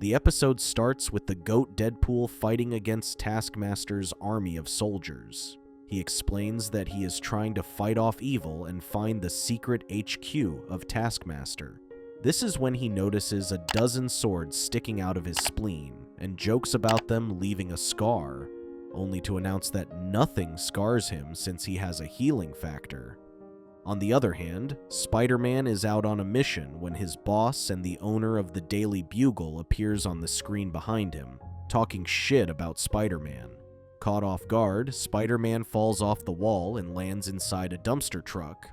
The episode starts with the GOAT Deadpool fighting against Taskmaster's army of soldiers. He explains that he is trying to fight off evil and find the secret HQ of Taskmaster. This is when he notices a dozen swords sticking out of his spleen and jokes about them leaving a scar, only to announce that nothing scars him since he has a healing factor. On the other hand, Spider-Man is out on a mission when his boss and the owner of the Daily Bugle appears on the screen behind him, talking shit about Spider-Man. Caught off guard, Spider-Man falls off the wall and lands inside a dumpster truck.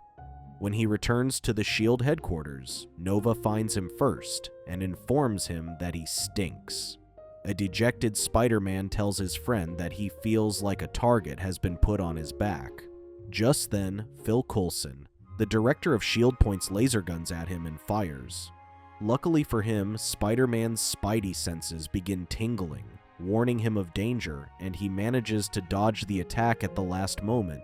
When he returns to the S.H.I.E.L.D. headquarters, Nova finds him first and informs him that he stinks. A dejected Spider-Man tells his friend that he feels like a target has been put on his back. Just then, Phil Coulson, the director of S.H.I.E.L.D., points laser guns at him and fires. Luckily for him, Spider-Man's spidey senses begin tingling, warning him of danger, and he manages to dodge the attack at the last moment.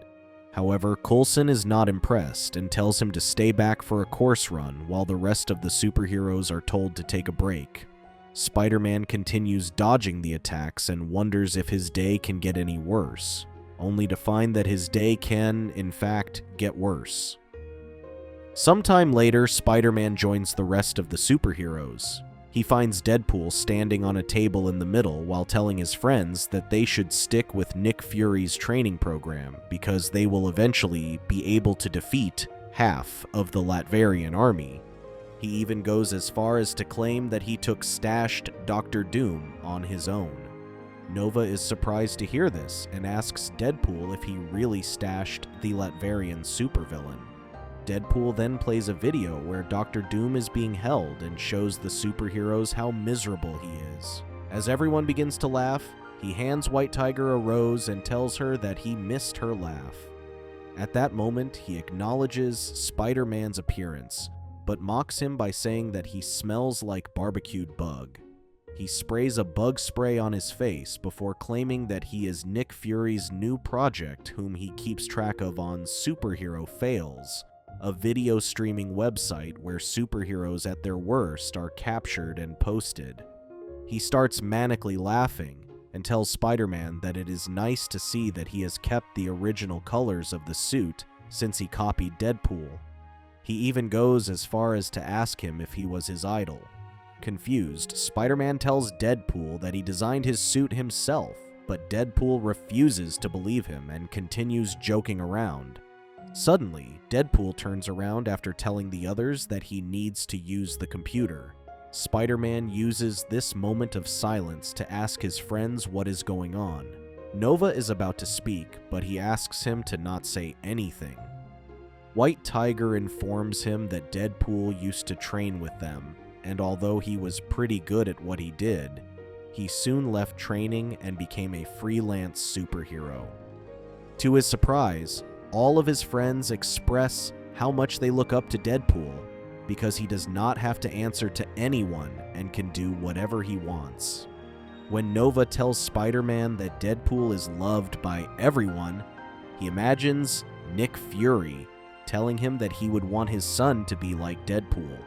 However, Coulson is not impressed and tells him to stay back for a course run while the rest of the superheroes are told to take a break. Spider-Man continues dodging the attacks and wonders if his day can get any worse, only to find that his day can, in fact, get worse. Sometime later, Spider-Man joins the rest of the superheroes. He finds Deadpool standing on a table in the middle while telling his friends that they should stick with Nick Fury's training program because they will eventually be able to defeat half of the Latverian army. He even goes as far as to claim that he took stashed Dr. Doom on his own. Nova is surprised to hear this and asks Deadpool if he really stashed the Latverian supervillain. Deadpool then plays a video where Dr. Doom is being held and shows the superheroes how miserable he is. As everyone begins to laugh, he hands White Tiger a rose and tells her that he missed her laugh. At that moment, he acknowledges Spider-Man's appearance, but mocks him by saying that he smells like barbecued bug. He sprays a bug spray on his face before claiming that he is Nick Fury's new project whom he keeps track of on Superhero Fails, a video streaming website where superheroes at their worst are captured and posted. He starts manically laughing and tells Spider-Man that it is nice to see that he has kept the original colors of the suit since he copied Deadpool. He even goes as far as to ask him if he was his idol. Confused, Spider-Man tells Deadpool that he designed his suit himself, but Deadpool refuses to believe him and continues joking around. Suddenly, Deadpool turns around after telling the others that he needs to use the computer. Spider-Man uses this moment of silence to ask his friends what is going on. Nova is about to speak, but he asks him to not say anything. White Tiger informs him that Deadpool used to train with them, and although he was pretty good at what he did, he soon left training and became a freelance superhero. To his surprise, all of his friends express how much they look up to Deadpool because he does not have to answer to anyone and can do whatever he wants. When Nova tells Spider-Man that Deadpool is loved by everyone, he imagines Nick Fury telling him that he would want his son to be like Deadpool,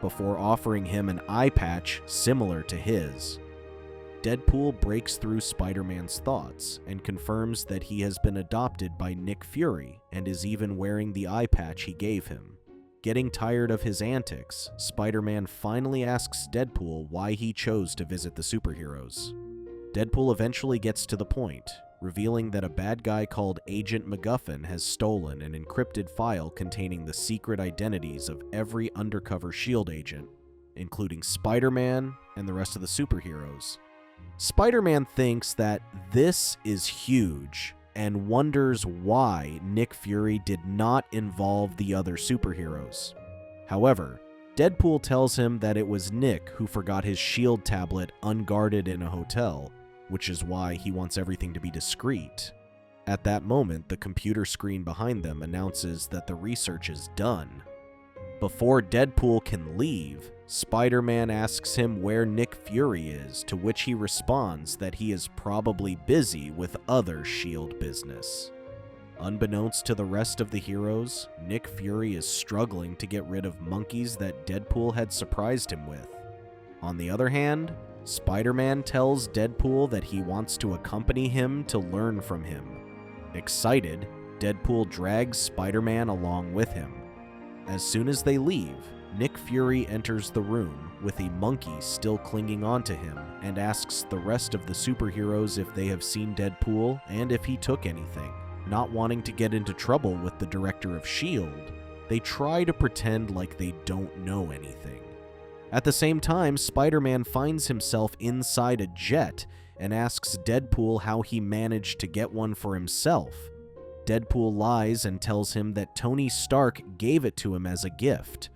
before offering him an eye patch similar to his. Deadpool breaks through Spider-Man's thoughts and confirms that he has been adopted by Nick Fury and is even wearing the eye patch he gave him. Getting tired of his antics, Spider-Man finally asks Deadpool why he chose to visit the superheroes. Deadpool eventually gets to the point, revealing that a bad guy called Agent MacGuffin has stolen an encrypted file containing the secret identities of every undercover S.H.I.E.L.D. agent, including Spider-Man and the rest of the superheroes. Spider-Man thinks that this is huge and wonders why Nick Fury did not involve the other superheroes. However, Deadpool tells him that it was Nick who forgot his S.H.I.E.L.D. tablet unguarded in a hotel, which is why he wants everything to be discreet. At that moment, the computer screen behind them announces that the research is done. Before Deadpool can leave, Spider-Man asks him where Nick Fury is, to which he responds that he is probably busy with other S.H.I.E.L.D. business. Unbeknownst to the rest of the heroes, Nick Fury is struggling to get rid of monkeys that Deadpool had surprised him with. On the other hand, Spider-Man tells Deadpool that he wants to accompany him to learn from him. Excited, Deadpool drags Spider-Man along with him. As soon as they leave, Nick Fury enters the room with a monkey still clinging onto him and asks the rest of the superheroes if they have seen Deadpool and if he took anything. Not wanting to get into trouble with the director of S.H.I.E.L.D., they try to pretend like they don't know anything. At the same time, Spider-Man finds himself inside a jet and asks Deadpool how he managed to get one for himself. Deadpool lies and tells him that Tony Stark gave it to him as a gift.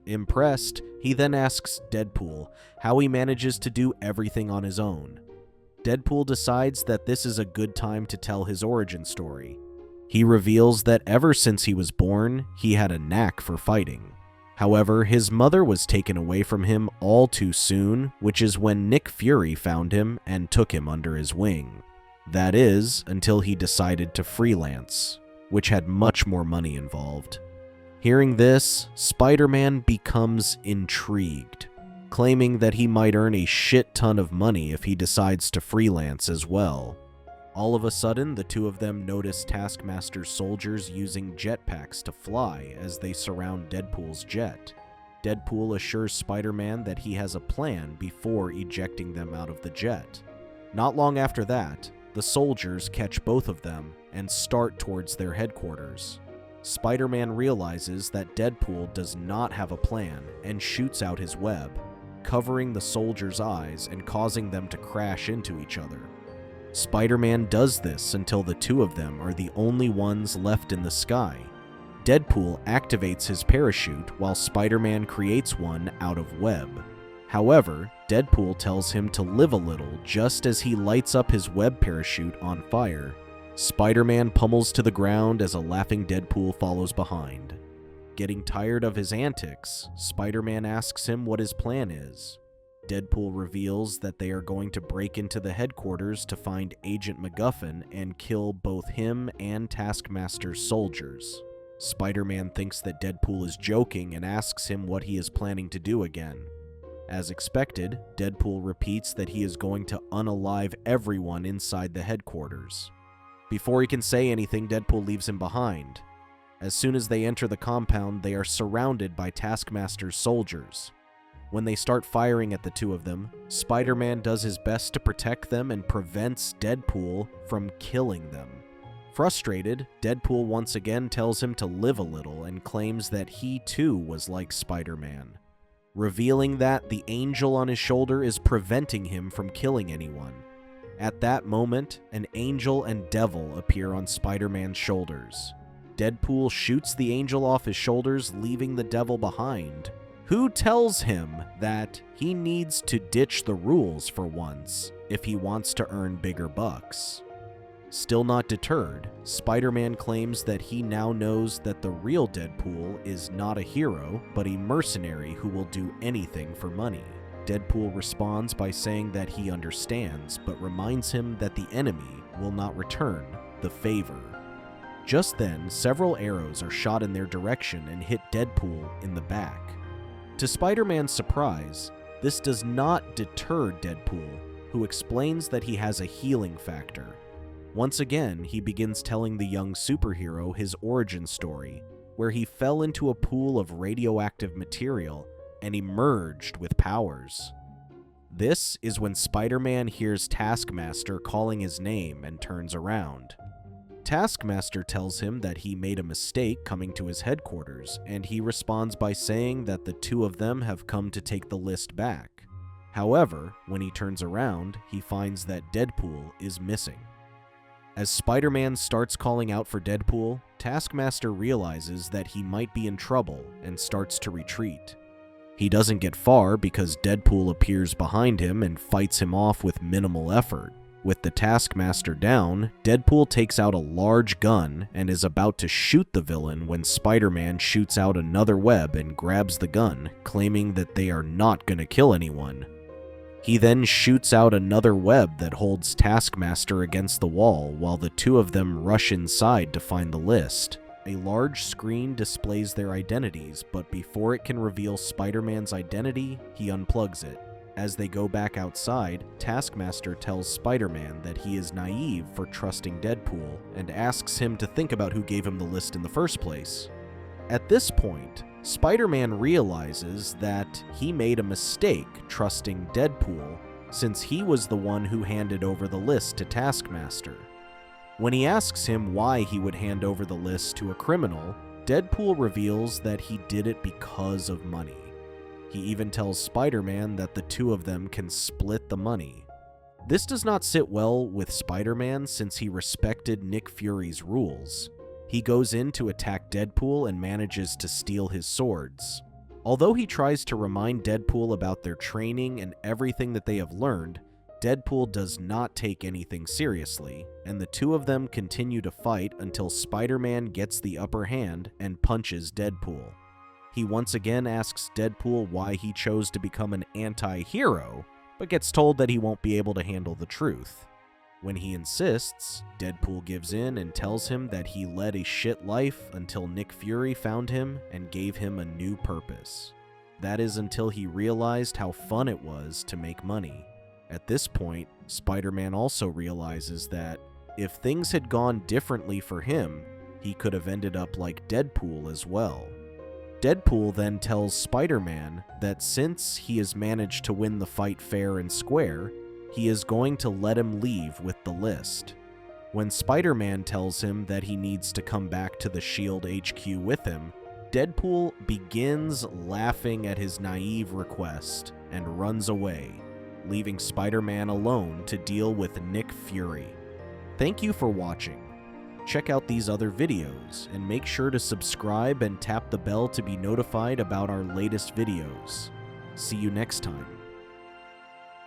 Impressed, he then asks Deadpool how he manages to do everything on his own. Deadpool decides that this is a good time to tell his origin story. He reveals that ever since he was born, he had a knack for fighting. However, his mother was taken away from him all too soon, which is when Nick Fury found him and took him under his wing. That is, until he decided to freelance, which had much more money involved. Hearing this, Spider-Man becomes intrigued, claiming that he might earn a shit ton of money if he decides to freelance as well. All of a sudden, the two of them notice Taskmaster's soldiers using jetpacks to fly as they surround Deadpool's jet. Deadpool assures Spider-Man that he has a plan before ejecting them out of the jet. Not long after that, the soldiers catch both of them and start towards their headquarters. Spider-Man realizes that Deadpool does not have a plan and shoots out his web, covering the soldiers' eyes and causing them to crash into each other. Spider-Man does this until the two of them are the only ones left in the sky. Deadpool activates his parachute while Spider-Man creates one out of web. However, Deadpool tells him to live a little just as he lights up his web parachute on fire. Spider-Man pummels to the ground as a laughing Deadpool follows behind. Getting tired of his antics, Spider-Man asks him what his plan is. Deadpool reveals that they are going to break into the headquarters to find Agent MacGuffin and kill both him and Taskmaster's soldiers. Spider-Man thinks that Deadpool is joking and asks him what he is planning to do again. As expected, Deadpool repeats that he is going to unalive everyone inside the headquarters. Before he can say anything, Deadpool leaves him behind. As soon as they enter the compound, they are surrounded by Taskmaster's soldiers. When they start firing at the two of them, Spider-Man does his best to protect them and prevents Deadpool from killing them. Frustrated, Deadpool once again tells him to live a little and claims that he too was like Spider-Man, revealing that the angel on his shoulder is preventing him from killing anyone. At that moment, an angel and devil appear on Spider-Man's shoulders. Deadpool shoots the angel off his shoulders, leaving the devil behind, who tells him that he needs to ditch the rules for once if he wants to earn bigger bucks. Still not deterred, Spider-Man claims that he now knows that the real Deadpool is not a hero, but a mercenary who will do anything for money. Deadpool responds by saying that he understands, but reminds him that the enemy will not return the favor. Just then, several arrows are shot in their direction and hit Deadpool in the back. To Spider-Man's surprise, this does not deter Deadpool, who explains that he has a healing factor. Once again, he begins telling the young superhero his origin story, where he fell into a pool of radioactive material and emerged with powers. This is when Spider-Man hears Taskmaster calling his name and turns around. Taskmaster tells him that he made a mistake coming to his headquarters, and he responds by saying that the two of them have come to take the list back. However, when he turns around, he finds that Deadpool is missing. As Spider-Man starts calling out for Deadpool, Taskmaster realizes that he might be in trouble and starts to retreat. He doesn't get far because Deadpool appears behind him and fights him off with minimal effort. With the Taskmaster down, Deadpool takes out a large gun and is about to shoot the villain when Spider-Man shoots out another web and grabs the gun, claiming that they are not going to kill anyone. He then shoots out another web that holds Taskmaster against the wall while the two of them rush inside to find the list. A large screen displays their identities, but before it can reveal Spider-Man's identity, he unplugs it. As they go back outside, Taskmaster tells Spider-Man that he is naive for trusting Deadpool and asks him to think about who gave him the list in the first place. At this point, Spider-Man realizes that he made a mistake trusting Deadpool since he was the one who handed over the list to Taskmaster. When he asks him why he would hand over the list to a criminal, Deadpool reveals that he did it because of money. He even tells Spider-Man that the two of them can split the money. This does not sit well with Spider-Man since he respected Nick Fury's rules. He goes in to attack Deadpool and manages to steal his swords. Although he tries to remind Deadpool about their training and everything that they have learned, Deadpool does not take anything seriously, and the two of them continue to fight until Spider-Man gets the upper hand and punches Deadpool. He once again asks Deadpool why he chose to become an anti-hero, but gets told that he won't be able to handle the truth. When he insists, Deadpool gives in and tells him that he led a shit life until Nick Fury found him and gave him a new purpose. That is until he realized how fun it was to make money. At this point, Spider-Man also realizes that if things had gone differently for him, he could have ended up like Deadpool as well. Deadpool then tells Spider-Man that since he has managed to win the fight fair and square, he is going to let him leave with the list. When Spider-Man tells him that he needs to come back to the S.H.I.E.L.D. HQ with him, Deadpool begins laughing at his naive request and runs away, leaving Spider-Man alone to deal with Nick Fury. Thank you for watching. Check out these other videos, and make sure to subscribe and tap the bell to be notified about our latest videos. See you next time.